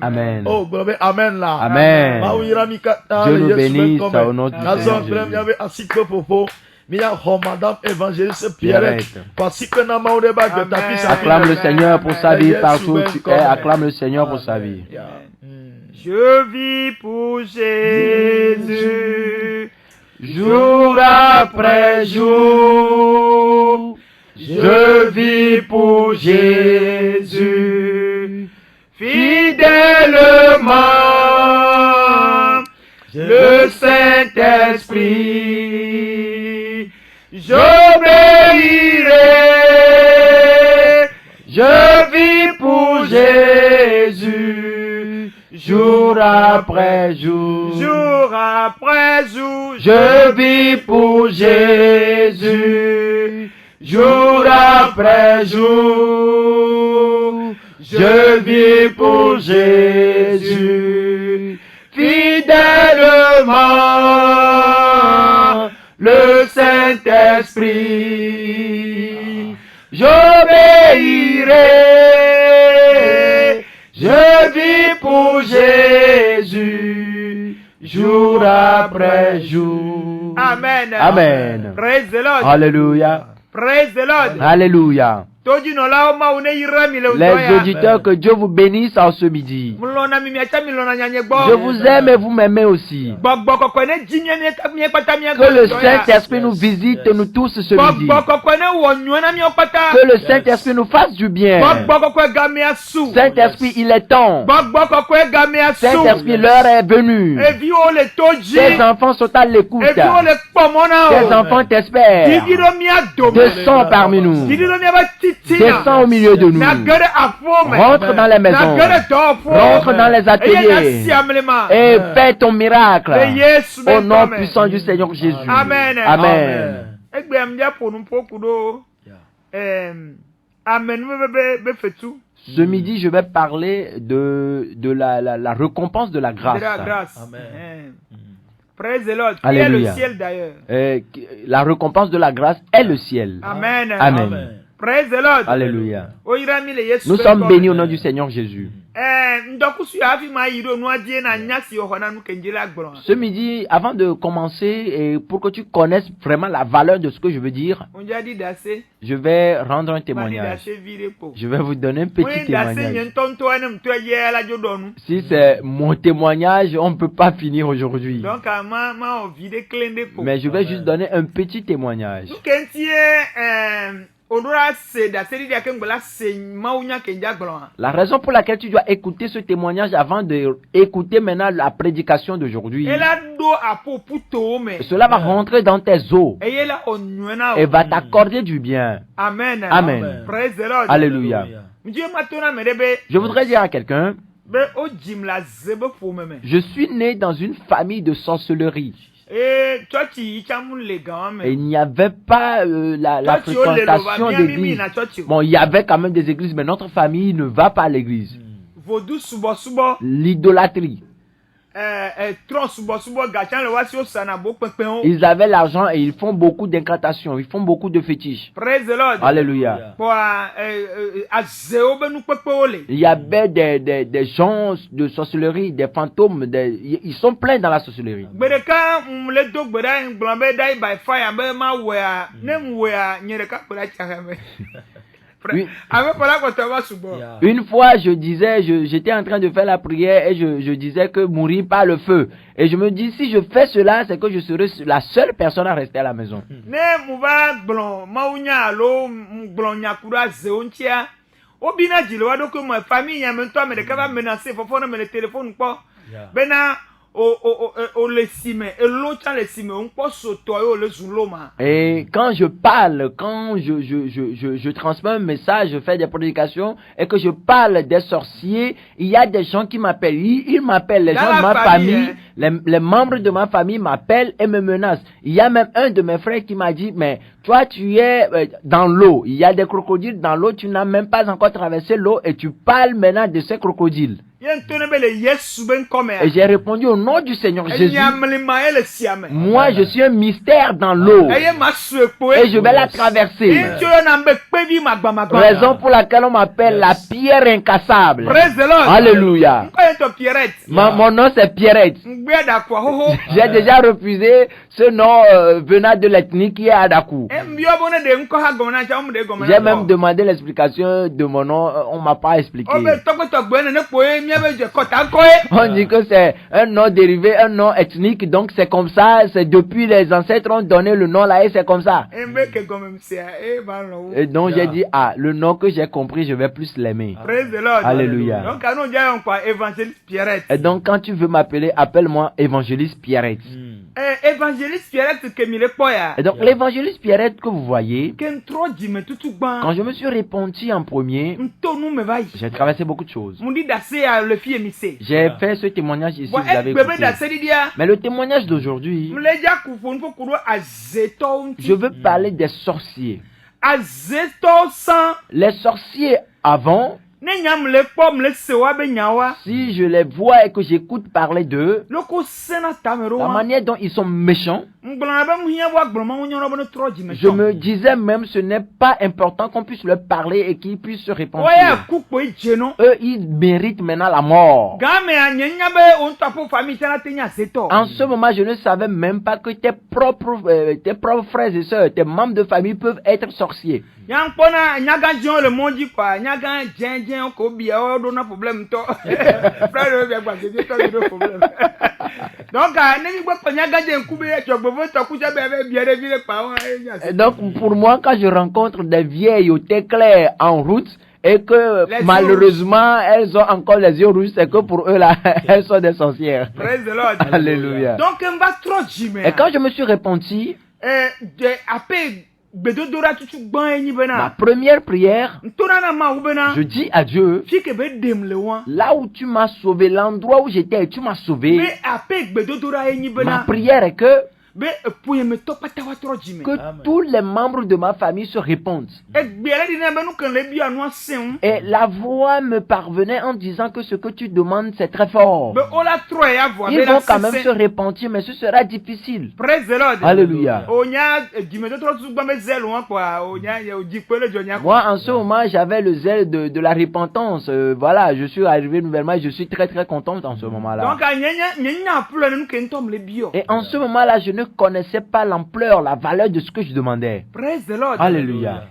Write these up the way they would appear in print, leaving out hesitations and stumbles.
Amen. Oh, gloire, amen là. Amen. Dieu nous bénisse au nom du Seigneur Jésus. Madame évangéliste Pierrette. Acclame le Seigneur pour sa vie partout où tu es. Acclame le Seigneur pour sa vie. Je vis pour Jésus, Jour après jour, je vis pour Jésus, fidèlement, le Saint-Esprit, j'obéirai, je vis pour Jésus, jour après jour, jour après jour, je vis pour Jésus, jour après jour, je vis pour Jésus, fidèlement, le Saint-Esprit, j'obéirai, je vis pour Jésus, jour après jour. Amen. Amen. Praise the Lord. Alléluia. Praise the Lord. Alléluia. Les auditeurs, que Dieu vous bénisse en ce midi. Je vous aime et vous m'aimez aussi. Que le Saint-Esprit nous visite, nous tous ce midi. Que le Saint-Esprit nous fasse du bien. Saint-Esprit, il est temps. Saint-Esprit, l'heure est venue. Tes enfants sont à l'écoute. Tes enfants t'espèrent. Descends parmi nous. Descends au milieu de nous. Rentre dans les maisons. Rentre dans les ateliers. Et fais ton miracle. Au nom puissant du Seigneur Jésus. Amen. Amen. Ce midi, je vais parler de la récompense de la grâce. Amen. Praise the Lord. Alléluia. Qui est le ciel d'ailleurs. La récompense de la grâce est le ciel. Amen. Amen. Praise the Lord. Alléluia. Nous sommes bénis au nom du Seigneur Jésus. Ce midi, avant de commencer, et pour que tu connaisses vraiment la valeur de ce que je veux dire, je vais rendre un témoignage. Je vais vous donner un petit témoignage. Si c'est mon témoignage, on ne peut pas finir aujourd'hui. Mais je vais juste donner un petit témoignage. La raison pour laquelle tu dois écouter ce témoignage avant d'écouter maintenant la prédication d'aujourd'hui, cela va rentrer dans tes os et va t'accorder du bien. Amen. Amen. Alléluia. Je voudrais dire à quelqu'un, je suis né dans une famille de sorcellerie. Et il n'y avait pas la fréquentation d'église. Bon, il y avait quand même des églises, mais notre famille ne va pas à l'église. L'idolâtrie. Ils avaient l'argent et ils font beaucoup d'incantations, ils font beaucoup de fétiches. Alléluia. Il y avait des gens de sorcellerie, des fantômes, ils sont pleins dans la sorcellerie. Une fois, j'étais en train de faire la prière et je disais que mourir par le feu. Et je me dis, si je fais cela, c'est que je serai la seule personne à rester à la maison. Et quand je parle, quand je transmets un message, je fais des prédications et que je parle des sorciers, il y a des gens qui m'appellent. Ils m'appellent, les gens de ma famille, les membres de ma famille m'appellent et me menacent. Il y a même un de mes frères qui m'a dit, mais toi tu es dans l'eau, il y a des crocodiles dans l'eau, tu n'as même pas encore traversé l'eau et tu parles maintenant de ces crocodiles. Et j'ai répondu au nom du Seigneur Jésus. Moi, je suis un mystère dans l'eau. Et je vais la traverser. Raison pour laquelle on m'appelle la pierre incassable. Alléluia. Mon nom c'est Pierrette. J'ai déjà refusé ce nom venant de l'ethnie qui est Adakou. J'ai même demandé l'explication de mon nom. On m'a pas expliqué. On dit que c'est un nom dérivé, un nom ethnique, donc c'est comme ça, c'est depuis les ancêtres ont donné le nom là et c'est comme ça. Et donc j'ai dit, le nom que j'ai compris, je vais plus l'aimer. Alléluia. Et donc quand tu veux m'appeler, appelle-moi évangéliste Pierrette. Et donc l'évangéliste Pierrette que vous voyez, quand je me suis repenti en premier, j'ai traversé beaucoup de choses. J'ai fait ce témoignage ici, vous avez écouté. Mais le témoignage d'aujourd'hui, je veux parler des sorciers. Les sorciers avant, si je les vois et que j'écoute parler d'eux, la manière dont ils sont méchants, je me disais même ce n'est pas important qu'on puisse leur parler et qu'ils puissent se répandre. Eux, ils méritent maintenant la mort. En ce moment, je ne savais même pas que tes propres frères et sœurs, tes membres de famille peuvent être sorciers. Donc pour moi, quand je rencontre des vieilles au thé clair en route et que malheureusement elles ont encore les yeux rouges, c'est que pour eux là, elles sont des sorcières. Alléluia. Et quand je me suis repenti, ma première prière, je dis à Dieu, là où tu m'as sauvé, l'endroit où j'étais, tu m'as sauvé. Ma prière est que tous les membres de ma famille se répondent. Et la voix me parvenait en disant que ce que tu demandes c'est très fort. Ils vont quand même se repentir, mais ce sera difficile. Alléluia. Moi en ce moment j'avais le zèle de la repentance. Voilà, je suis arrivé nouvellement et je suis très très contente en ce moment-là. Et en ce moment-là je ne connaissais pas l'ampleur, la valeur de ce que je demandais. Alléluia.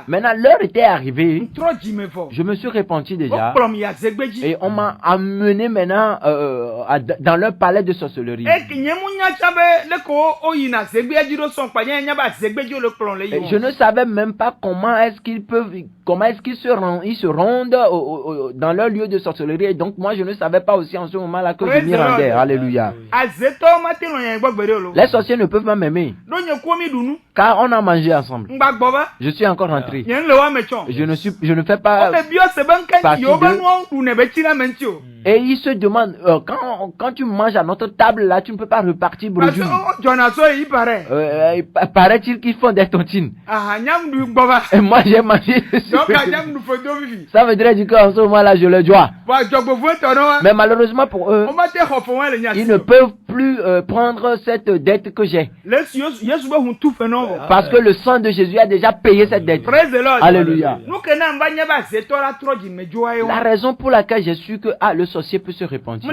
Maintenant l'heure était arrivée. Je me suis repenti déjà. Et on m'a amené maintenant dans leur palais de sorcellerie. Et je ne savais même pas comment est-ce qu'ils se rendent dans leur lieu de sorcellerie. Et donc moi je ne savais pas aussi en ce moment-là que je m'y rendais. Alléluia. Les sorciers ne peuvent pas m'aimer, car on a mangé ensemble. Je suis encore rentré. Je ne fais pas partie d'eux. Et ils se demandent, quand tu manges à notre table là, tu ne peux pas repartir bredouille. Paraît-il qu'ils font des tontines. Et moi j'ai mangé. Ça veut dire qu'en ce moment là je le dois. Mais malheureusement pour eux, ils ne peuvent plus prendre cette dette que j'ai. Parce que le sang de Jésus a déjà payé cette dette. Alléluia. La raison pour laquelle j'ai su que le sorcier peut se repentir.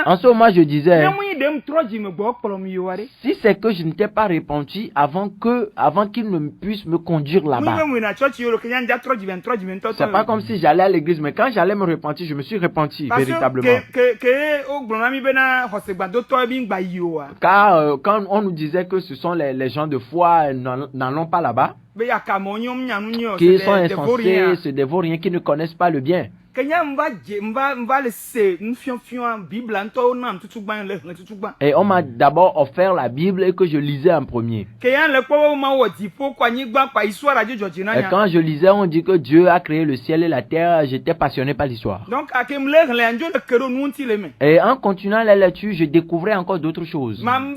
En ce moment je disais, si c'est que je n'étais pas repenti avant qu'il ne puisse me conduire là-bas. C'est pas comme si j'allais à l'église, mais quand j'allais me repentir, je me suis repenti véritablement. Car quand on nous disait que ce sont les gens de foi, n'allons pas là-bas, qui sont insensés, c'est des vauriens qui ne connaissent pas le bien. Et on m'a d'abord offert la Bible et que je lisais en premier. Et quand je lisais, on dit que Dieu a créé le ciel et la terre. J'étais passionné par l'histoire. Et en continuant la lecture, je découvrais encore d'autres choses. Maintenant,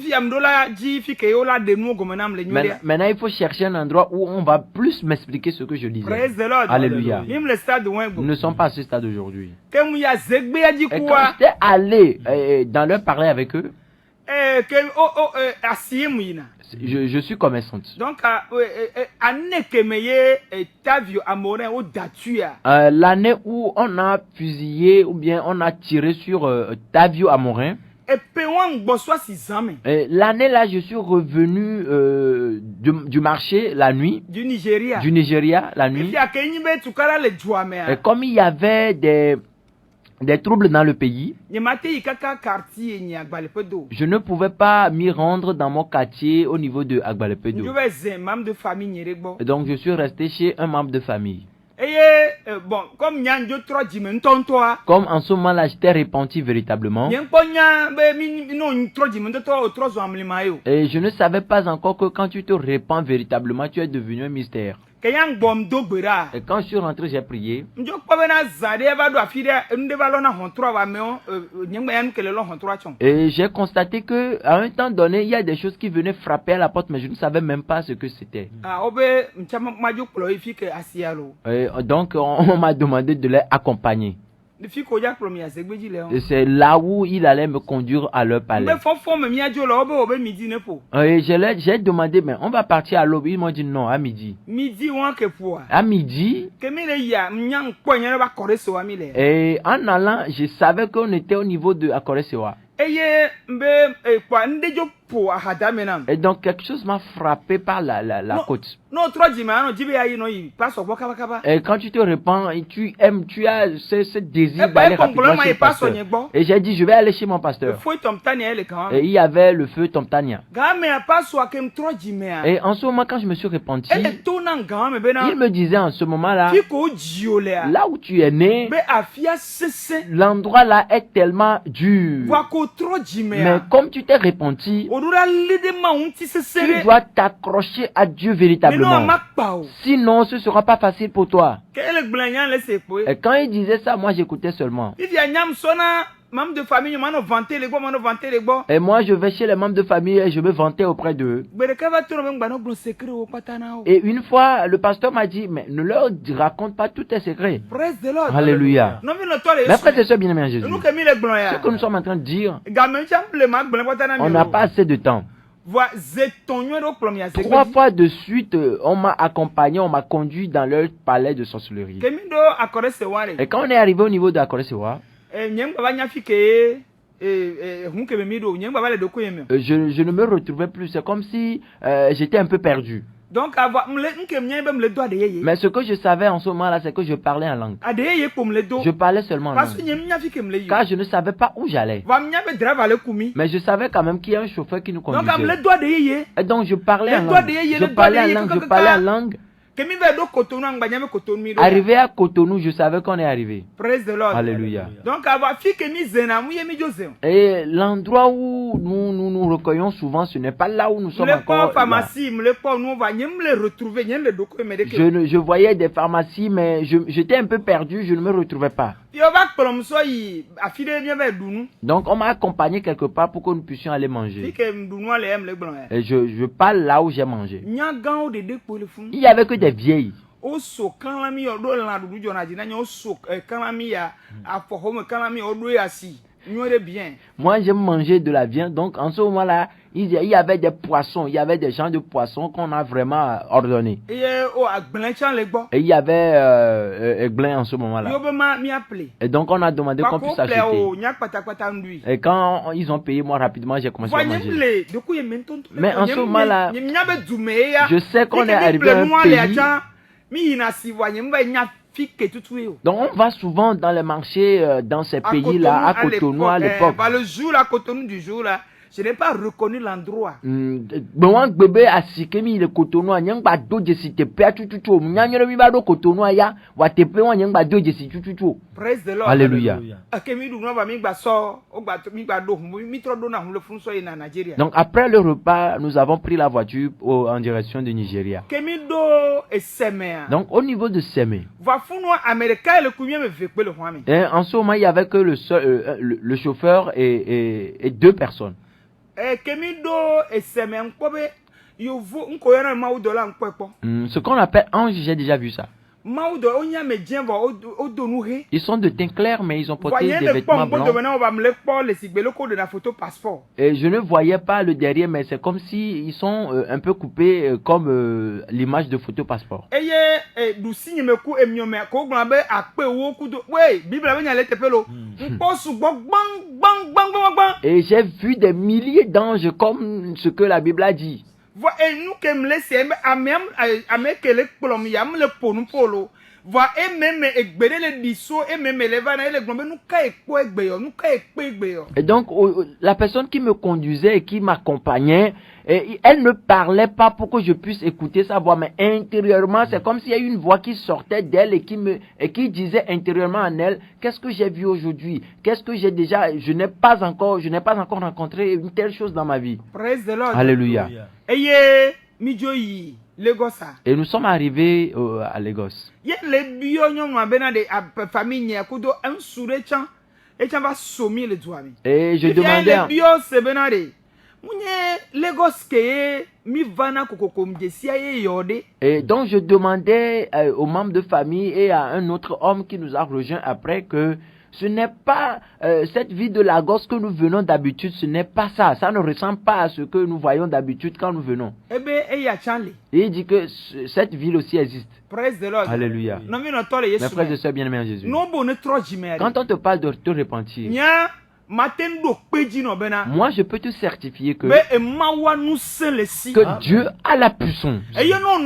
il faut chercher un endroit où on va plus m'expliquer ce que je lisais. Alléluia. Nous ne sommes pas à ce ce stade aujourd'hui. Et quand j'étais allé dans leur parler avec eux, je suis commerçante. Donc, l'année où on a fusillé ou bien on a tiré sur Tavio Amorin, l'année là, je suis revenu du marché la nuit, du Nigeria la nuit. Et comme il y avait des troubles dans le pays, je ne pouvais pas m'y rendre dans mon quartier au niveau de Agbalepedo. Donc je suis resté chez un membre de famille. Comme en ce moment-là, j'étais repenti véritablement. Et je ne savais pas encore que quand tu te répands véritablement, tu es devenu un mystère. Et quand je suis rentré, j'ai prié. Et j'ai constaté que à un temps donné, il y a des choses qui venaient frapper à la porte, mais je ne savais même pas ce que c'était. Et donc, on m'a demandé de les accompagner. Et c'est là où il allait me conduire à leur palais. Et j'ai demandé, mais on va partir à l'aube. Ils m'ont dit non, à midi. À midi. Et en allant, je savais qu'on était au niveau de Akoresewa. Et donc quelque chose m'a frappé par la côte. Et quand tu te répands, tu aimes, tu as ce désir d'aller rapidement chez le pasteur. Et j'ai dit, je vais aller chez mon pasteur. Et il y avait le feu Tomtania. Et en ce moment, quand je me suis repenti, il me disait en ce moment-là, là où tu es né, l'endroit là est tellement dur. Mais comme tu t'es repenti, tu dois t'accrocher à Dieu véritablement. Sinon, ce ne sera pas facile pour toi. Et quand il disait ça, moi j'écoutais seulement. Et moi je vais chez les membres de famille et je me vantais auprès d'eux. Et une fois, le pasteur m'a dit, mais ne leur raconte pas tous tes secrets. Alléluia. Mais frères et sœurs bien-aimés en Jésus, ce que nous sommes en train de dire, on n'a pas assez de temps. 3 fois de suite, on m'a accompagné, on m'a conduit dans leur palais de sorcellerie. Et quand on est arrivé au niveau de Akoresewa, je ne me retrouvais plus. C'est comme si j'étais un peu perdu. Mais ce que je savais en ce moment-là, c'est que je parlais en langue. Je parlais seulement en langue. Car je ne savais pas où j'allais. Mais je savais quand même qu'il y a un chauffeur qui nous conduisait. Et donc je parlais en langue. Je parlais en langue. Je parlais en langue. Arrivé à Cotonou, je savais qu'on est arrivé. Alléluia. Et l'endroit où nous recueillons souvent, ce n'est pas là où nous sommes encore. Je voyais des pharmacies, mais j'étais un peu perdu, je ne me retrouvais pas. Donc on m'a accompagné quelque part pour que nous puissions aller manger. Et je parle là où j'ai mangé. Il n'y avait que des vieilles. Moi j'ai mangé de la viande, donc en ce moment-là, il y avait des poissons, il y avait des gens de poissons qu'on a vraiment ordonné. Et il y avait Aiglin en ce moment-là. Et donc on a demandé qu'on puisse acheter. Et quand ils ont payé, moi rapidement j'ai commencé à manger. Mais en ce moment-là, je sais qu'on est arrivé à un pays. Donc on va souvent dans les marchés dans ces pays-là, à Cotonou à l'époque. Le jour là, Cotonou du jour là, je n'ai pas reconnu l'endroit. Alléluia. Donc après le repas, nous avons pris la voiture en direction du Nigeria. Donc au niveau de Sémé, et en ce moment il n'y avait que le chauffeur et 2 personnes. Ce qu'on appelle ange, j'ai déjà vu ça. Ils sont de teint clair, mais ils ont porté des vêtements blancs. Et je ne voyais pas le derrière, mais c'est comme si ils sont un peu coupés comme l'image de photo passeport. Et j'ai vu des milliers d'anges comme ce que la Bible a dit. Et donc la personne qui me conduisait et qui m'accompagnait, elle ne parlait pas pour que je puisse écouter sa voix, mais intérieurement c'est comme s'il y a une voix qui sortait d'elle et qui disait intérieurement en elle: qu'est-ce que j'ai vu aujourd'hui, qu'est-ce que j'ai déjà, je n'ai pas encore rencontré une telle chose dans ma vie. Praise the Lord. Alléluia. Et nous sommes arrivés à Lagos. Et je demandais et donc je demandais aux membres de famille et à un autre homme qui nous a rejoint après que ce n'est pas cette vie de Lagos que nous venons d'habitude, ce n'est pas ça. Ça ne ressemble pas à ce que nous voyons d'habitude quand nous venons. Et il dit que cette ville aussi existe. Alléluia. Mes frères et sœurs bien-aimés en Jésus. Quand on te parle de te repentir, moi je peux te certifier que Dieu a la puissance. Et quand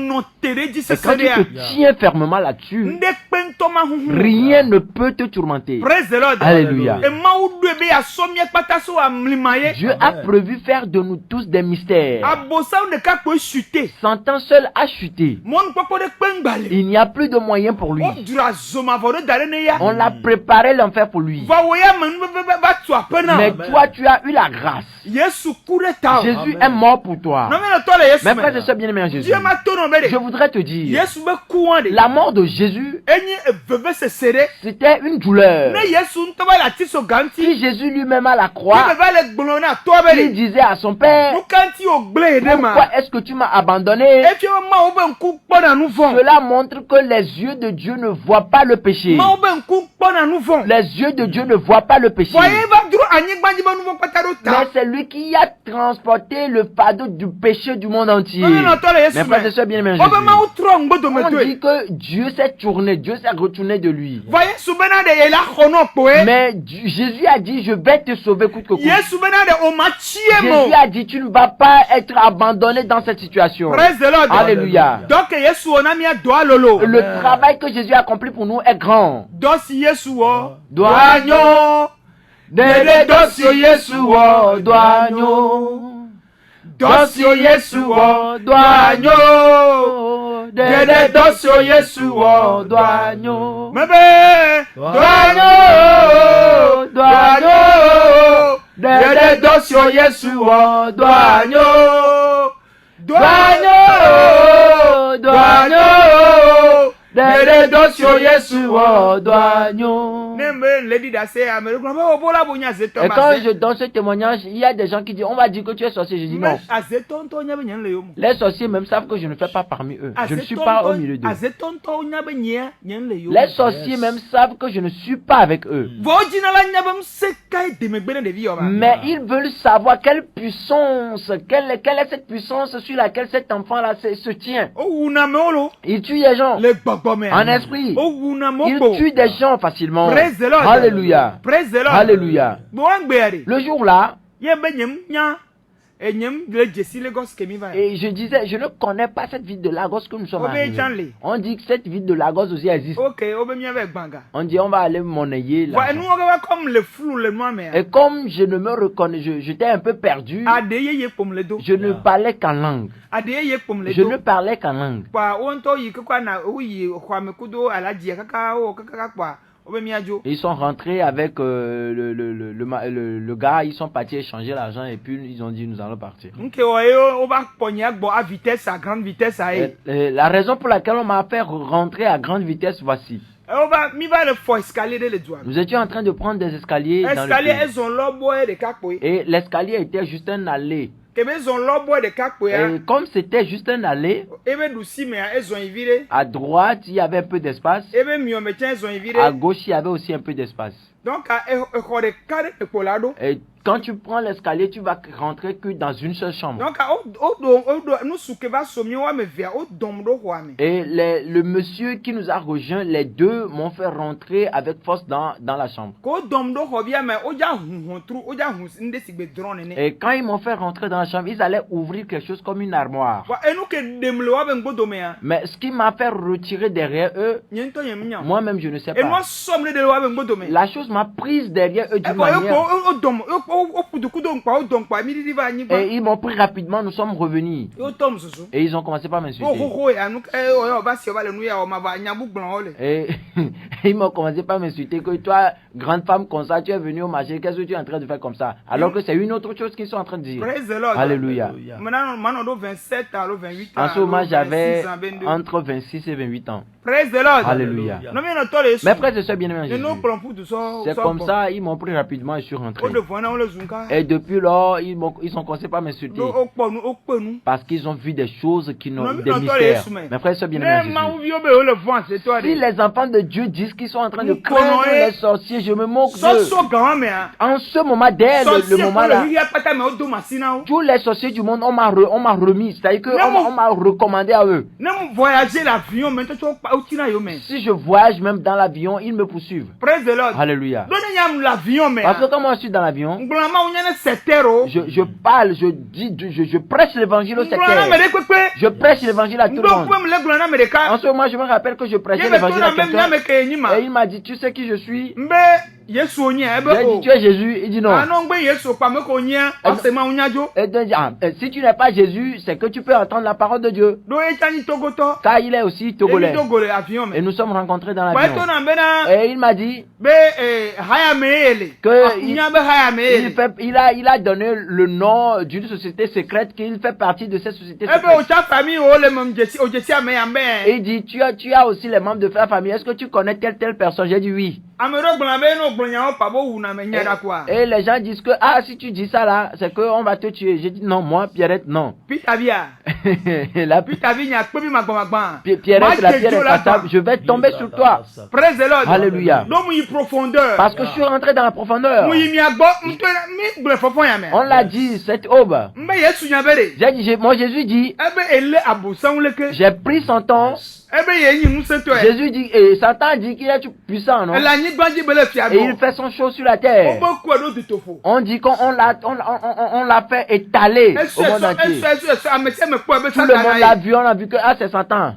tu te tiens fermement là-dessus, rien ne peut te tourmenter. Alléluia. Dieu a prévu faire de nous tous des mystères. Satan seul a chuté. Il n'y a plus de moyens pour lui. On l'a préparé l'enfer pour lui. Mais toi, tu as eu la grâce. Jésus est mort pour toi. Mais frère et sœurs bien-aimés en Jésus, je voudrais te dire, la mort de Jésus, c'était une douleur. Si Jésus lui-même à la croix, il disait à son Père: pourquoi est-ce que tu m'as abandonné? Cela montre que les yeux de Dieu ne voient pas le péché. Les yeux de Dieu ne voient pas le péché. Mais c'est lui qui a transporté le fardeau du péché du monde entier. Mais frères et sœurs bien-aimés, on dit que Dieu s'est tourné, Dieu s'est retourné de lui. Mais Jésus a dit: je vais te sauver coûte que coûte. Jésus a dit: tu ne vas pas être abandonné dans cette situation. Alléluia. Le travail que Jésus a accompli pour nous est grand. Dede dosi Yesu wo doanyo. Dosi Yesu wo doanyo. Dede dosi Yesu wo doanyo. Mebe doanyo. Doanyo. Dede dosi Yesu wo doanyo. Doanyo. Doanyo. Dede dosi Yesu wo doanyo. Et quand je donne ce témoignage, il y a des gens qui disent: on va dire que tu es sorcier. Je dis non. Les sorciers même savent que je ne fais pas parmi eux. Je ne suis pas au milieu d'eux. Les sorciers même savent que je ne suis pas avec eux. Mais ils veulent savoir quelle puissance, quelle est cette puissance sur laquelle cet enfant-là se tient. Il tue les gens en esprit. Il tue des gens facilement. Alléluia. Alléluia. Le jour-là, et je disais: je ne connais pas cette ville de Lagos que nous sommes arrivés. On dit que cette ville de Lagos aussi existe. On dit: on va aller monnayer là. Et comme je ne me reconnais, j'étais un peu perdu. Je ne parlais qu'en langue. Je ne parlais qu'en langue. Ils sont rentrés avec le gars, ils sont partis échanger l'argent et puis ils ont dit: nous allons partir. La raison pour laquelle on m'a fait rentrer à grande vitesse, voici. Nous étions en train de prendre des escaliers dans le pays. Et l'escalier était juste un allée. Et comme c'était juste un allée, à droite, il y avait un peu d'espace. À gauche, il y avait aussi un peu d'espace. Donc, et quand tu prends l'escalier, tu vas rentrer que dans une seule chambre. Donc, et le monsieur qui nous a rejoint, les deux m'ont fait rentrer avec force dans la chambre. Et quand ils m'ont fait rentrer dans la chambre, ils allaient ouvrir quelque chose comme une armoire. Mais ce qui m'a fait retirer derrière eux, moi-même je ne sais pas. La chose m'a prise derrière eux d'une manière. Et ils m'ont pris rapidement, nous sommes revenus. Et ils ont commencé par m'insulter. Et ils m'ont commencé par m'insulter que toi, grande femme comme ça, tu es venue au marché, qu'est-ce que tu es en train de faire comme ça? Alors que c'est une autre chose qu'ils sont en train de dire. Alléluia. En ce moment, j'avais entre 26 et 28 ans. Alléluia. Mes frères et sœurs bien-aimés en Jésus, c'est comme ça, ils m'ont pris rapidement et je suis rentré. Et depuis lors, ils ont commencé par m'insulter. Parce qu'ils ont vu des choses qui n'ont des mystères. Mes frères et sœurs bien-aimés en Jésus. Si les enfants de Dieu disent qu'ils sont en train de craindre les sorciers, je me moque d'eux. En ce moment, dès le moment là, tous les sorciers du monde, on m'a remis. C'est-à-dire qu'on m'a recommandé à eux. Si je voyage même dans l'avion, ils me poursuivent. Alléluia. Parce que quand moi je suis dans l'avion, je parle, je dis, je prêche l'évangile au secteur. Je prêche l'évangile à tout le monde. En ce moment, je me rappelle que je prêchais l'évangile à quelqu'un. Et il m'a dit, tu sais qui je suis? J'ai dit, tu es Jésus? Il dit non. Et donc, si tu n'es pas Jésus, c'est que tu peux entendre la parole de Dieu. Car il est aussi togolais. Et nous sommes rencontrés dans l'avion. Et il m'a dit qu'il a donné le nom d'une société secrète, qu'il fait partie de cette société secrète. Et il dit, tu as aussi les membres de ta famille. Est-ce que tu connais telle personne? J'ai dit oui. Et les gens disent que, si tu dis ça là, c'est qu'on va te tuer. J'ai dit non, moi, Pierrette, non. Pierrette, la pierre est passable, je vais tomber sur toi. Alléluia. Parce que je suis rentré dans la profondeur. On l'a dit, cette aube. J'ai dit, moi Jésus dit, j'ai pris son temps. Jésus dit, et Satan dit qu'il est puissant, non? Et il fait son show sur la terre. On dit qu'on l'a fait étaler au monde entier. Tout le monde l'a vu, on a vu que c'est Satan.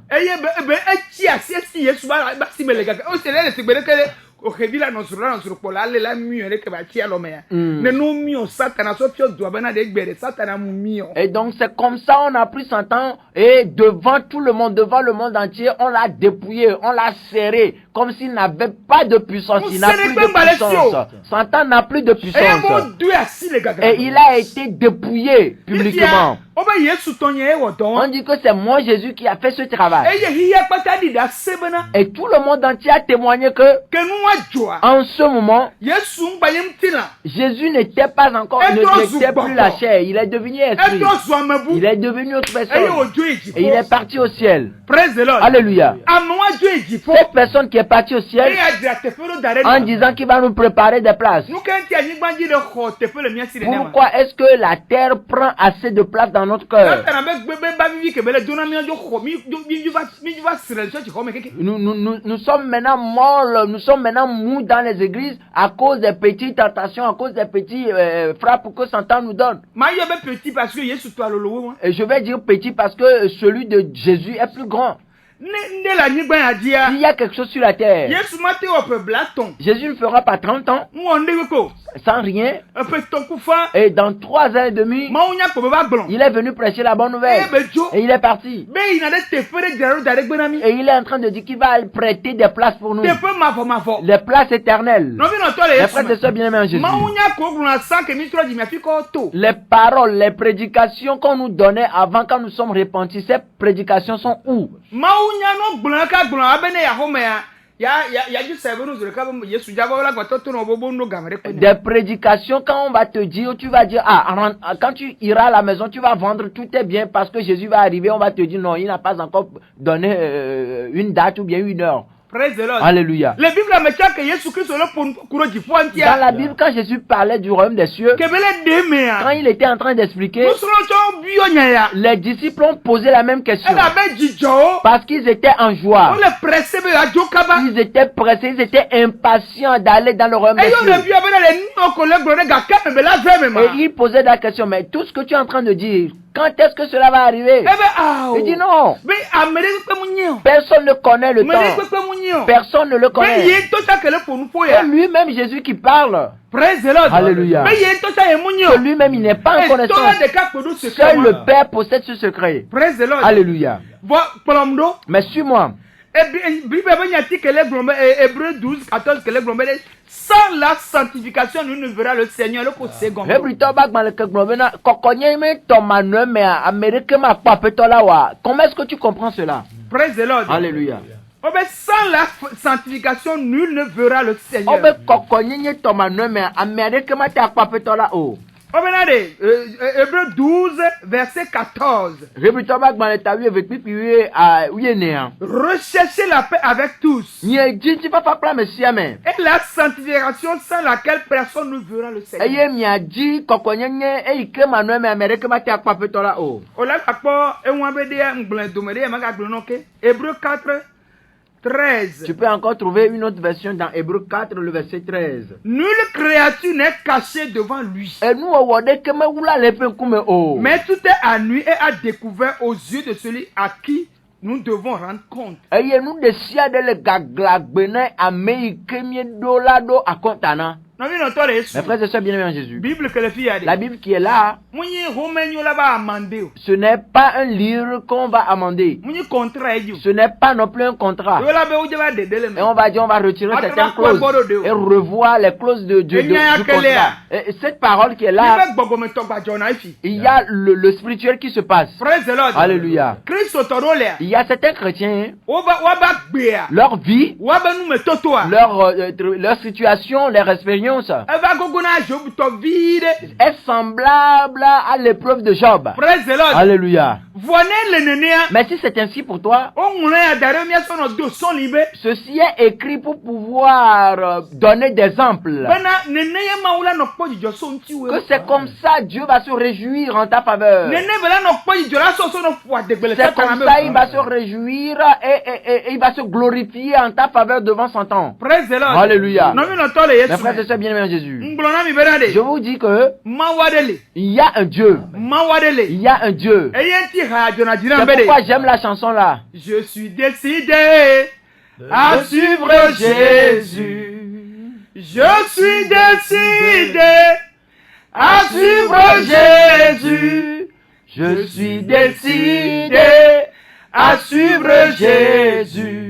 Et donc c'est comme ça on a pris Satan et devant tout le monde, devant le monde entier, on l'a dépouillé, on l'a serré comme s'il n'avait pas de puissance. Il n'a plus de puissance. Satan n'a plus de puissance. Et il a été dépouillé publiquement. On dit que c'est moi Jésus qui a fait ce travail. Et tout le monde entier a témoigné que en ce moment, Jésus n'était pas encore, n'était plus la chair. Il est devenu esprit. Il est devenu autre personne. Et il est parti au ciel. Alléluia. Cette personne qui est partie au ciel en disant qu'il va nous préparer des places. Pourquoi est-ce que la terre prend assez de place dans notre cœur? Nous sommes maintenant molles, nous sommes maintenant mous dans les églises à cause des petites tentations, à cause des petits frappes que Satan nous donne. Et je vais dire petit parce que celui de Jésus est plus grand. S'il y a quelque chose sur la terre, Jésus ne fera pas 30 ans sans rien. Et dans 3 ans et demi, il est venu prêcher la bonne nouvelle. Et il est parti. Et il est en train de dire qu'il va prêter des places pour nous. Les places éternelles. Les frères et sœurs bien-aimés en Jésus. Les paroles, les prédications qu'on nous donnait avant quand nous sommes repentis, ces prédications sont où? Des prédications, quand on va te dire, tu vas dire, quand tu iras à la maison, tu vas vendre tout est bien parce que Jésus va arriver, on va te dire non, il n'a pas encore donné une date ou bien une heure. Praise the Lord. Alléluia. Dans la Bible, quand Jésus parlait du royaume des cieux, quand il était en train d'expliquer, les disciples ont posé la même question. Parce qu'ils étaient en joie. Ils étaient pressés, ils étaient impatients d'aller dans le royaume des cieux. Et ils posaient la question, mais tout ce que tu es en train de dire, quand est-ce que cela va arriver? Il dit non. Personne ne connaît le temps. Personne ne le connaît. C'est lui-même Jésus qui parle. Alléluia. Que lui-même il n'est pas en connaissance. Seul le Père possède ce secret. Alléluia. Mais suis-moi. Hébreux 12, 14, sans la sanctification, nous ne verrons le Seigneur le second. Comment est-ce que tu comprends cela? Praise the Lord. Alléluia. Sans la sanctification, nul ne verra le Seigneur. Hébreux 12, verset 14. Recherchez la paix avec tous. Et la sanctification sans laquelle personne ne verra le Seigneur. Hébreux 4, 13. Tu peux encore trouver une autre version dans Hébreux 4, le verset 13. Nulle créature n'est cachée devant lui. Mais tout est à nu et à découvert aux yeux de celui à qui nous devons rendre compte. Mes frères et sœurs bien-aimés en Jésus, la Bible qui est là, ce n'est pas un livre qu'on va amender. Ce n'est pas non plus un contrat. Et on va dire, on va retirer certaines clauses et revoir les clauses du contrat. Et cette parole qui est là, il y a le spirituel qui se passe. Alléluia. Il y a certains chrétiens, leur vie, leur situation, leur expérience est semblable à l'épreuve de Job. Alléluia. Mais si c'est ainsi pour toi, ceci est écrit pour pouvoir donner des exemples. Que c'est comme ça Dieu va se réjouir en ta faveur. C'est comme ça il va se réjouir et il va se glorifier en ta faveur devant son temps. Alléluia. Mes frères et sœurs bien-aimés en Jésus, je vous dis que il y a un Dieu. Il y a un Dieu. C'est pourquoi j'aime la chanson là. Je suis décidé à suivre Jésus. Je suis décidé à suivre Jésus. Je suis décidé à suivre Jésus.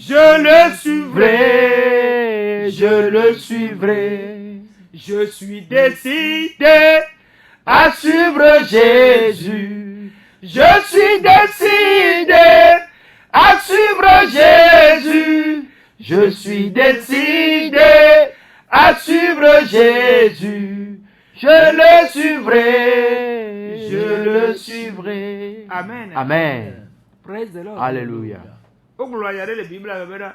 Je le suivrai, je le suivrai. Je suis décidé à suivre Jésus. Je suis décidé à suivre Jésus. Je suis décidé à suivre Jésus. Je le suivrai, je le suivrai. Amen. Amen. Praise the Lord. Alléluia.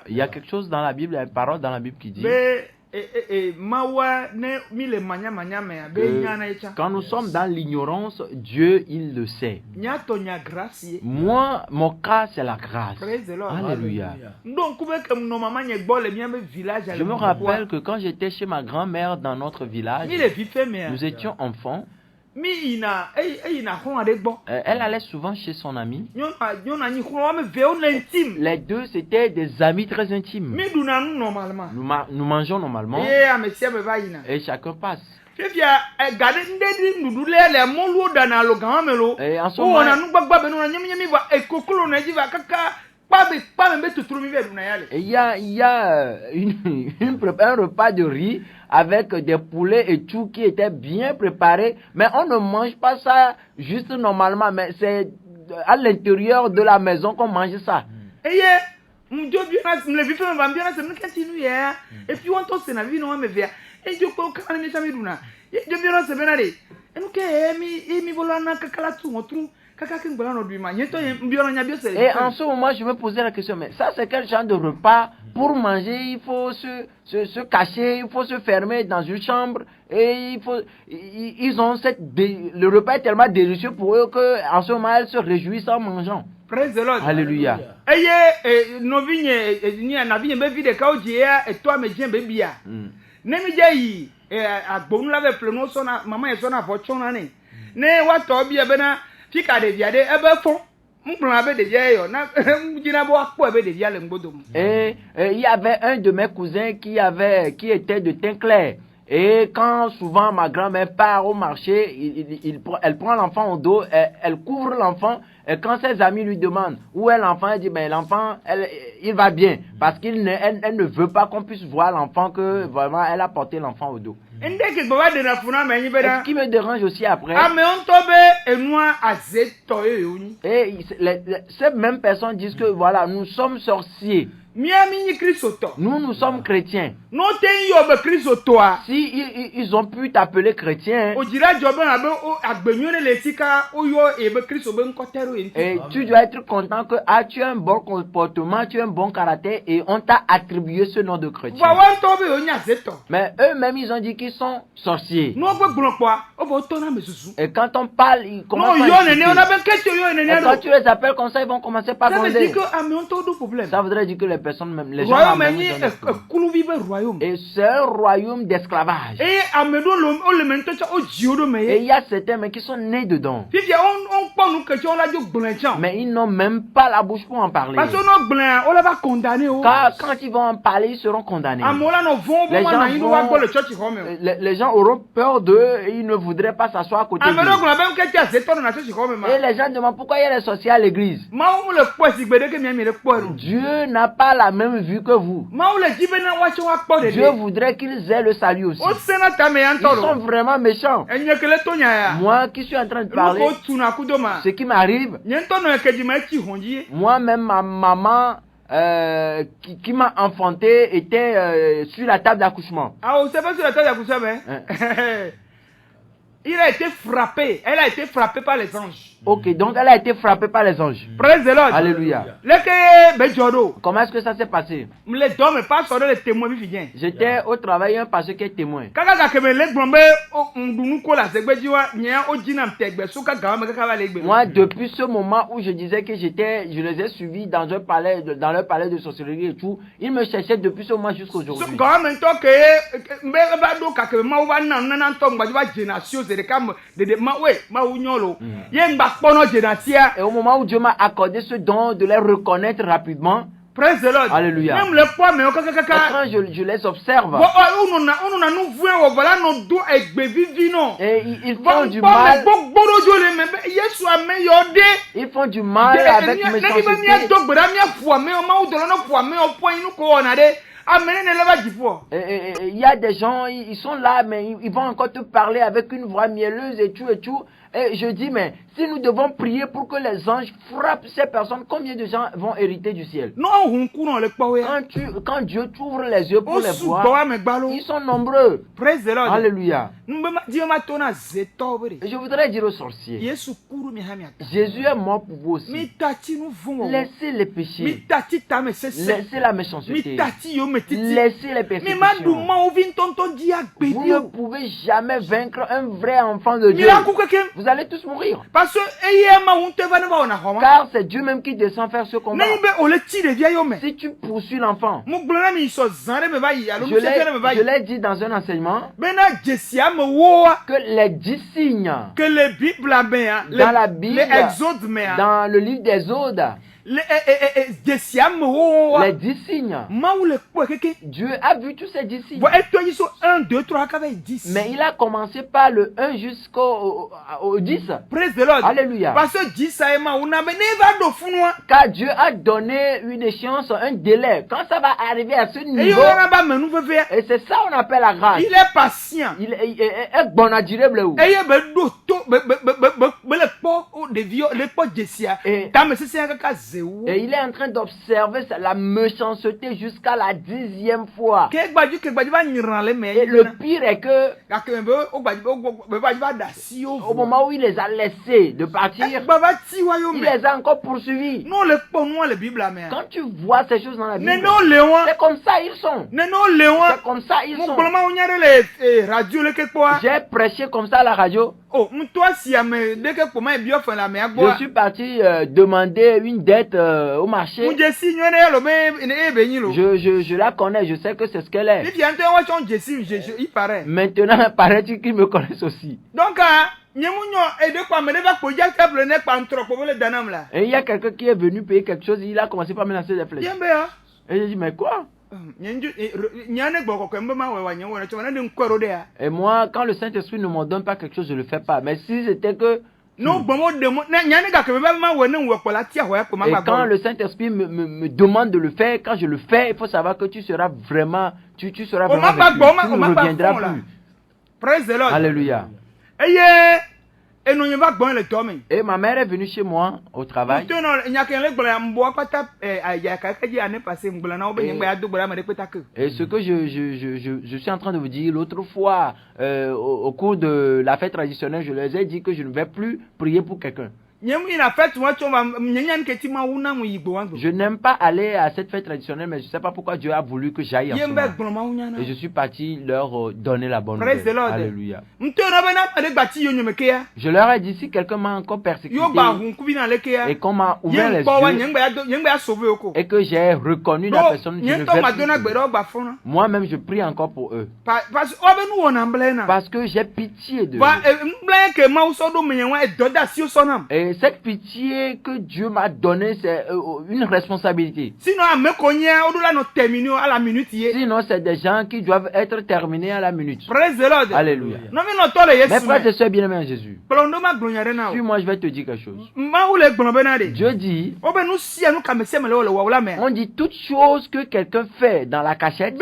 Il y a quelque chose dans la Bible, il y a une parole dans la Bible qui dit quand nous sommes dans l'ignorance, Dieu, il le sait. Moi, mon cas, c'est la grâce. Alléluia. Je me rappelle que quand j'étais chez ma grand-mère dans notre village, nous étions enfants. Elle allait souvent chez son ami. Les deux, c'était des amis très intimes. Nous mangeons normalement et chacun passe. Et en ce moment, il y a un repas de riz avec des poulets et tout qui était bien préparé, mais on ne mange pas ça juste normalement, mais c'est à l'intérieur de la maison qu'on mange ça. Et puis on t'en sait la vie non mais via. Et Dieu peut quand même jamais duna. Et Dieu bien se benare. Et nous que mi volana kakala tout on trouve. Et en ce moment, je me posais la question, mais ça c'est quel genre de repas? Pour manger, il faut se cacher, il faut se fermer dans une chambre. Et ils ont le repas est tellement délicieux pour eux qu'en ce moment, ils se réjouissent en mangeant. Praise the Lord. Alléluia. Et nos vignes, na vigne be vide ka oje et toi me dien be bia. Ne mi jayi a gbonu la be pleno so na mama e so na fortune na ne. Ne wa to bia be na fika de viade e be fon. M'plan be de vie yo na mjina bo akpo be de via le ngbodo. Et il y avait un de mes cousins qui était de teint clair. Et quand souvent ma grand-mère part au marché, elle prend l'enfant au dos, elle couvre l'enfant. Et quand ses amis lui demandent où est l'enfant, elle dit ben l'enfant, il va bien, parce qu'elle ne veut pas qu'on puisse voir l'enfant que vraiment elle a porté l'enfant au dos. Et ce qui me dérange aussi après, et ces mêmes personnes disent que voilà, nous sommes sorciers. Nous sommes chrétiens. Si ils ont pu t'appeler chrétien, et tu dois être content que tu as un bon comportement, tu as un bon caractère et on t'a attribué ce nom de chrétien. Mais eux-mêmes ils ont dit qu'ils sont sorciers. Et quand on parle, ils commencent à insulter. Et quand tu les appelles comme ça, ils vont commencer par gronder. Ça voudrait dire que les personnes même, les gens et c'est un royaume d'esclavage. Et il y a certains mais qui sont nés dedans. Mais ils n'ont même pas la bouche pour en parler. Car quand ils vont en parler, ils seront condamnés. Les gens auront peur d'eux et ils ne voudraient pas s'asseoir à côté d'eux. Et les gens demandent pourquoi il y a les sorciers à l'église. Dieu n'a pas la même vue que vous. Dieu voudrait qu'ils aient le salut aussi. Ils sont vraiment méchants. Moi qui suis en train de parler, ce qui m'arrive, moi-même ma maman qui m'a enfanté était sur la table d'accouchement. Ah, c'est pas sur la table d'accouchement, il a été frappé. Elle a été frappée par les anges. Ok, donc elle a été frappée par les anges. Praise the Lord. Alléluia. Comment est-ce que ça s'est passé? J'étais au travail, un pasteur qui est témoin. Moi, depuis ce moment où je disais que je les ai suivis dans leur palais de sorcellerie et tout, ils me cherchaient depuis ce moment jusqu'aujourd'hui. Et au moment où Dieu m'a accordé ce don de les reconnaître rapidement, praise the Lord. Alléluia. Même les poids, mais quand je les observe, et ils font du mal. Ils font du mal avec méchanceté. Il y a des gens, ils sont là, mais ils vont encore te parler avec une voix mielleuse et tout et tout. Et je dis, mais si nous devons prier pour que les anges frappent ces personnes, combien de gens vont hériter du ciel? Quand Dieu t'ouvre les yeux pour les voir, ils sont nombreux. Praise the Lord. Alléluia. Et je voudrais dire aux sorciers, Jésus est mort pour vous aussi. Laissez les péchés. Laissez la méchanceté. Laissez les persécutions. Vous ne pouvez jamais vaincre un vrai enfant de Dieu. Vous allez tous mourir. Car c'est Dieu même qui descend faire ce combat. Si tu poursuis l'enfant, je l'ai dit dans un enseignement, que les 10 signes dans la Bible, dans le livre d'Exode, les 10 signes. Dieu a vu tous ces 10 signes. Mais il a commencé par le 1 jusqu'au 10. Alléluia. Car Dieu a donné une échéance, un délai. Quand ça va arriver à ce niveau, et c'est ça qu'on appelle la grâce. Il est patient. Il est bon à dire. Et il est en train d'observer la méchanceté jusqu'à la 10e fois. Et le pire est que au moment où il les a laissés de partir, il les a encore poursuivis. Quand tu vois ces choses dans la Bible, c'est comme ça ils sont. C'est comme ça ils sont. J'ai prêché comme ça à la radio. Je suis parti demander une dette au marché. Je la connais, je sais que c'est ce qu'elle est. Maintenant, paraît-il qu'ils me connaissent aussi. Donc, et il y a quelqu'un qui est venu payer quelque chose, il a commencé par me lancer des flèches. Et j'ai dit, mais quoi? Et moi, quand le Saint-Esprit ne m'en donne pas quelque chose, je ne le fais pas. Mais si c'était que... Et quand le Saint-Esprit me demande de le faire, quand je le fais, il faut savoir que tu seras vraiment... Tu seras vraiment vécu. Tu ne reviendras plus. Praise the Lord. Alléluia. Et ma mère est venue chez moi au travail. Et ce que je suis en train de vous dire, l'autre fois, au cours de la fête traditionnelle, je leur ai dit que je ne vais plus prier pour quelqu'un. Je n'aime pas aller à cette fête traditionnelle, mais je ne sais pas pourquoi Dieu a voulu que j'aille en ce moment. Et je suis parti leur donner la bonne nouvelle. Alléluia. Je leur ai dit, si quelqu'un m'a encore persécuté et qu'on m'a ouvert les yeux et que j'ai reconnu la personne, je ne vais plus. Moi-même, je prie encore pour eux. Parce que j'ai pitié de eux. Et cette pitié que Dieu m'a donnée, c'est une responsabilité. Sinon, c'est des gens qui doivent être terminés à la minute. Alléluia. Mes frères et sœurs bien-aimés en Jésus, suis-moi, je vais te dire quelque chose. Dieu dit, on dit toute chose que quelqu'un fait dans la cachette,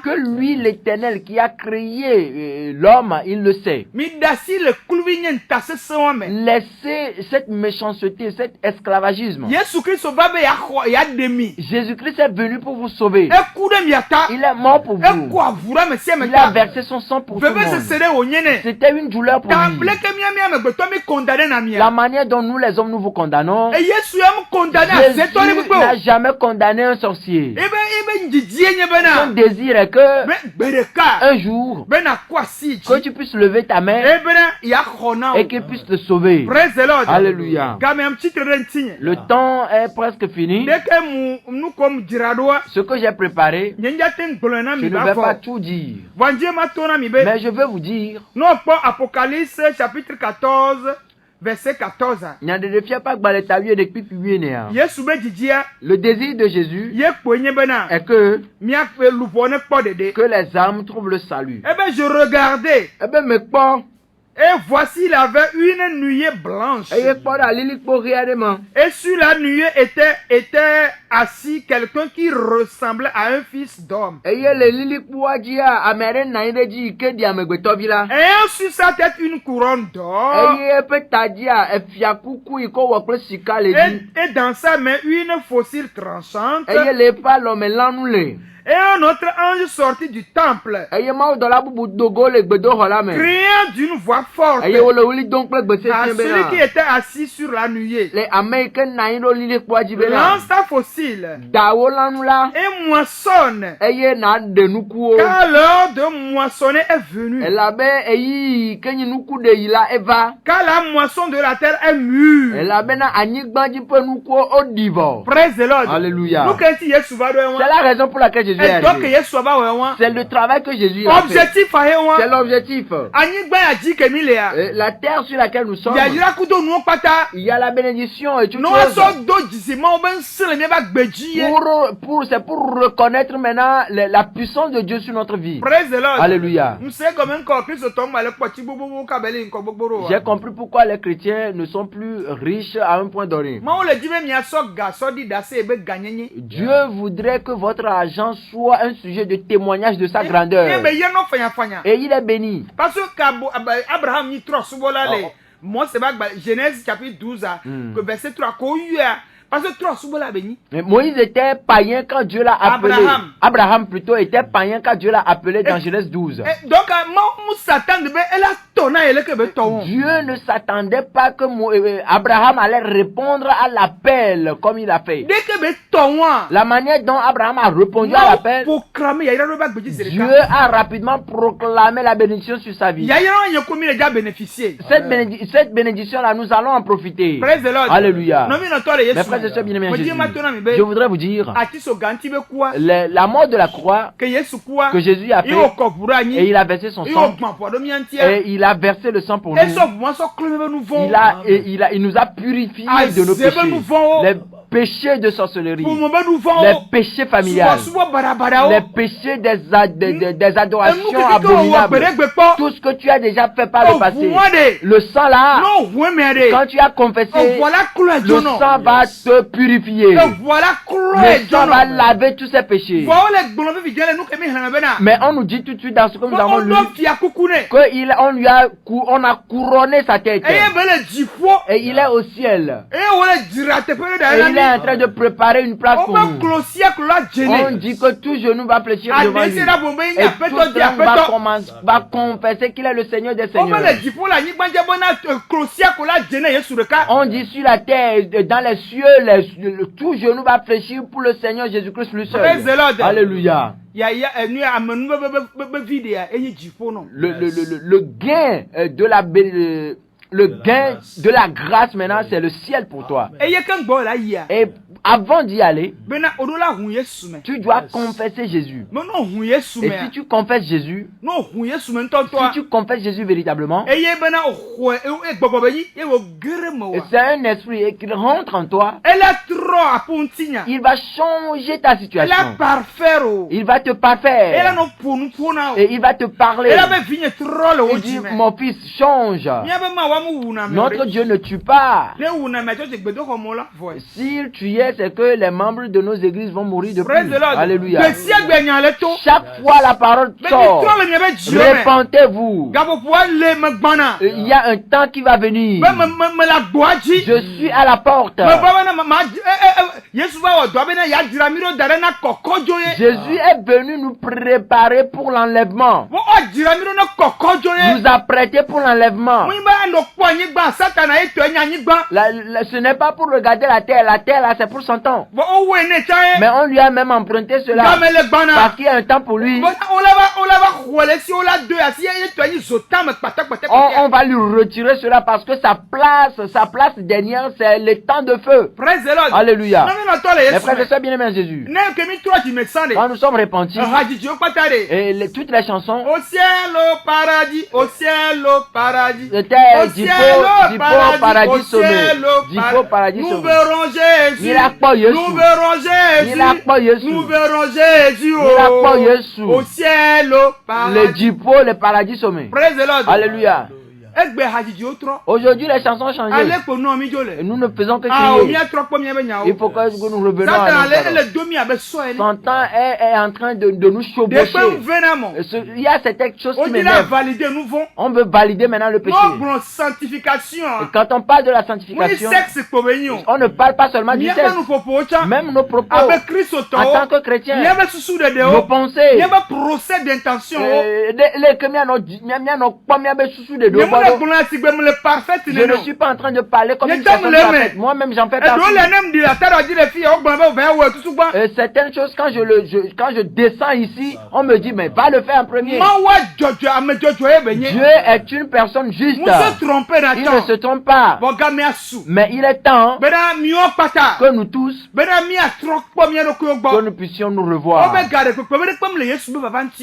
que lui, l'Éternel qui a créé l'homme, il le sait. Laissez cette méchanceté, cet esclavagisme. Jésus-Christ est venu pour vous sauver. Il est mort pour vous. Il a versé son sang pour tout le monde. C'était une douleur pour lui. La manière dont nous les hommes nous vous condamnons, Jésus n'a jamais condamné un sorcier. Son désir est que un jour, que tu puisses lever ta main et qu'il puisse te sauver. Alléluia. Le temps est presque fini. Ce que j'ai préparé, je ne vais pas tout dire. Mais je veux vous dire. Apocalypse chapitre 14. Verset 14. Le désir de Jésus est que les âmes trouvent le salut. Eh bien, je regardais. Et voici, il avait une nuée blanche. Et sur la nuée était assis quelqu'un qui ressemblait à un fils d'homme. Et sur sa tête une couronne d'or. Et dans sa main une faucille tranchante. Et un autre ange sortit du temple, criant d'une voix forte à celui qui était assis sur la nuée. Lance ta fossile et moissonne, car l'heure de moissonner est venue. Car la moisson de la terre est mûre. Praise the Lord. Alléluia. C'est la raison pour laquelle Jésus est arrivé. C'est le travail que Jésus a fait. C'est l'objectif. La terre sur laquelle nous sommes, il y a la bénédiction et tout ça. C'est pour reconnaître maintenant la puissance de Dieu sur notre vie. Alléluia. J'ai compris pourquoi les chrétiens ne sont plus riches à un point donné. Dieu voudrait que votre argent soit un sujet de témoignage de sa grandeur. Et il est béni. Parce que Abraham n'y trop souvent là. Moi, c'est Genèse chapitre 12, verset 3. Parce que toi, souvent la béni. Moïse était païen quand Dieu l'a appelé. Abraham plutôt était païen quand Dieu l'a appelé dans Genèse 12. Donc, Dieu ne s'attendait pas que Abraham allait répondre à l'appel comme il a fait. La manière dont Abraham a répondu à l'appel, Dieu a rapidement proclamé la bénédiction sur sa vie. Cette bénédiction-là, nous allons en profiter. Alléluia. Je voudrais vous dire la mort de la croix que Jésus a fait, et il a versé son sang, et il a versé le sang pour nous. Il nous a purifiés de nos péchés. Les péchés de sorcellerie, les péchés familiales, les péchés des adorations abominables, tout ce que tu as déjà fait par le passé. Le sang là, quand tu as confessé, le sang va te purifier. Le sang va laver tous ces péchés. Mais on nous dit tout de suite dans ce que nous avons lu, qu'on a couronné sa tête. Et il est au ciel. Et il est en train de préparer une place pour nous. On dit que tout genou va fléchir devant lui. Et tout homme va confesser qu'il est le Seigneur des Seigneurs. On dit sur la terre, dans les cieux, tout genou va fléchir pour le Seigneur Jésus-Christ lui seul. Alléluia. Le gain de la grâce maintenant, c'est le ciel pour toi. Et avant d'y aller, tu dois confesser Jésus. Et si tu confesses Jésus, véritablement, c'est un esprit qui rentre en toi. Il va changer ta situation. Il va te parfaire. Et il va te parler. Il dit, mon fils, change. Notre Dieu ne tue pas. S'il tuait, c'est que les membres de nos églises vont mourir de plus. Alléluia. Chaque fois la parole sort, répentez-vous. Il y a un temps qui va venir. Je suis à la porte. Jésus est venu nous préparer pour l'enlèvement. Nous apprêter pour l'enlèvement. Ce n'est pas pour regarder la terre là c'est pour son temps. Mais on lui a même emprunté cela parce qu'il y a un temps pour lui. On va lui retirer cela parce que sa place dernière c'est le temps de feu. Alléluia. Les frères et sœurs bien-aimés en Jésus, quand nous sommes repentis, et toutes les chansons, au ciel, au paradis, au ciel, au paradis, c'était Dipo paradis sommet. Dipo paradis sommet. Nous verrons Jésus. Nous verrons Jésus. Nous verrons Jésus. Au ciel, au paradis. Le Dipo, le paradis sommet. Alléluia. Aujourd'hui, les chansons ont changé. Et nous ne faisons que crier. Il faut que nous revenions à notre Satan est en train de nous chevaucher. Il y a certaines choses qui m'énervent. On veut valider maintenant le péché. Et quand on parle de la sanctification, on ne parle pas seulement du sexe. Même nos propos, en tant que chrétiens, nos pensées, je ne suis pas en train de parler comme une personne parfaite. Moi-même, j'en fais partie. Certaines choses, quand je descends ici, on me dit, mais va le faire en premier. Dieu est une personne juste. Il ne se trompe pas. Mais il est temps que nous tous, que nous puissions nous revoir.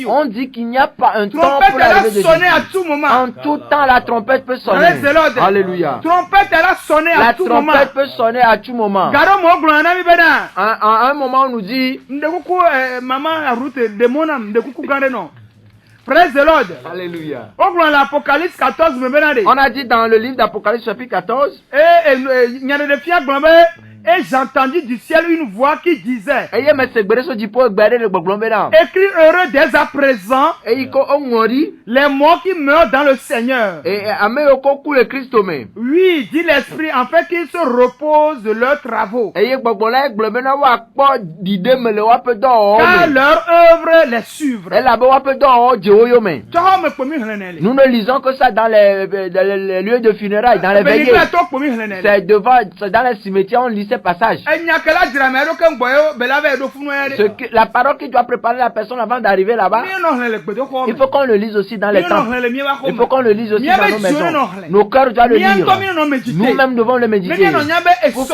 On dit qu'il n'y a pas un temps pour l'arrivée de Jésus. En tout temps, la trompette peut sonner. Alléluia. La trompette peut sonner à tout moment. À un moment, on nous dit, praise the Lord. Alléluia. L'Apocalypse 14, on a dit dans le livre d'Apocalypse chapitre 14, Et j'entendis du ciel une voix qui disait, Écris heureux dès à présent les morts qui meurent dans le Seigneur. Oui, dit l'Esprit, en fait qu'ils se reposent de leurs travaux. Car leur œuvre les suivre. Nous ne lisons que ça dans les lieux de funérailles, dans les veillées. C'est dans les cimetières, on lit ces passages. La parole qui doit préparer la personne avant d'arriver là-bas, il faut qu'on le lise aussi dans les temples. Il faut qu'on le lise aussi dans nos maisons. Nos cœurs doivent le lire. Nous-mêmes devons le méditer. Pour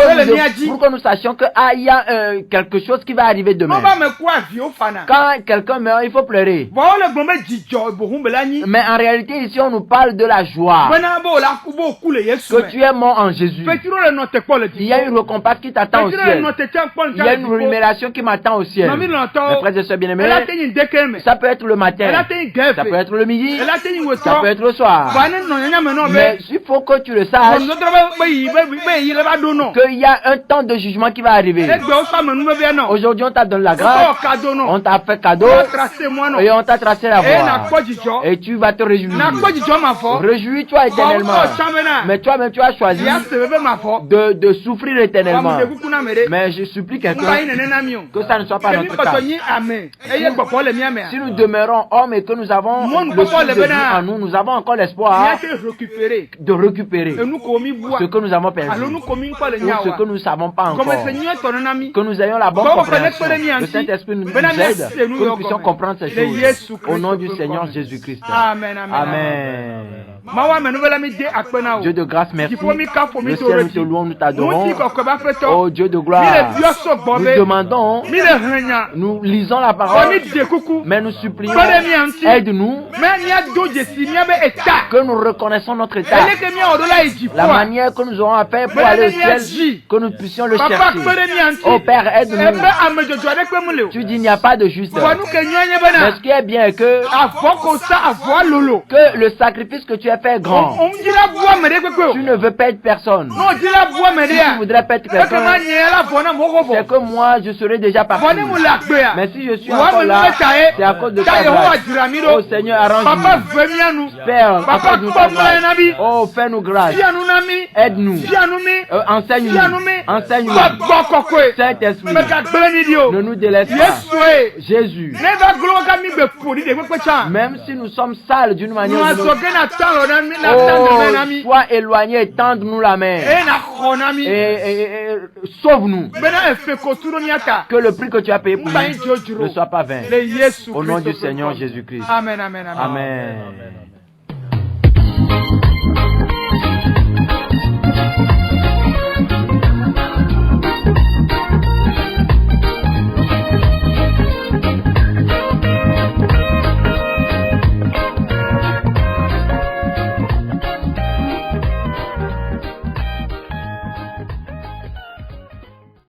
que nous sachions qu'il y a quelque chose qui va arriver demain. Quand quelqu'un meurt, il faut pleurer. Mais en réalité, ici, on nous parle de la joie. Que tu es mort en Jésus. Il y a une récompense qui t'attend au ciel. Il y a une rémunération qui m'attend au ciel. Mes frères et sœurs bien-aimés, ça peut être le matin, ça peut être le midi, ça peut être le soir. Mais il faut que tu le saches qu'il y a un temps de jugement qui va arriver. Aujourd'hui, on t'a donné la grâce, on t'a fait cadeau et on t'a tracé la voie. Et tu vas te réjouir. Réjouis-toi éternellement. Mais toi-même, tu as choisi de souffrir éternellement. Mais je supplie quelqu'un que ça ne soit pas notre cas. Si nous demeurons hommes et que nous avons le souffle de Dieu en nous, nous avons encore l'espoir de récupérer ce que nous avons perdu ou ce que nous ne savons pas encore. Que nous ayons la bonne compréhension. Le Saint-Esprit nous aide, que nous puissions comprendre ces choses. Au nom du Seigneur Jésus-Christ. Amen. Dieu de grâce, merci. Le ciel, nous te louons, nous t'adorons. Oh Dieu de gloire, nous demandons, nous lisons la parole, mais nous supplions, aide-nous, que nous reconnaissons notre état, la manière que nous aurons à faire pour aller au ciel, que nous puissions le chercher. Oh Père, aide-nous. Tu dis il n'y a pas de juste. Mais ce qui est bien est que le sacrifice que tu as fait est grand. Tu ne veux pas être personne. Si tu voudrais pas être personne, c'est que moi je serais déjà parti. Mais si je suis encore là, c'est à cause de ta grâce. Oh Seigneur, arrange-nous. Père, accorde-nous ta grâce. Oh, fais-nous grâce. Aide-nous. Enseigne-nous. Saint-Esprit, ne nous délaisse pas. Jésus, même si nous sommes sales d'une manière ou d'une autre, sois éloigné et tende-nous la main. Et sauve-nous. Que le prix que tu as payé pour nous ne soit pas vain. Au nom du Seigneur Jésus-Christ. Amen. Amen.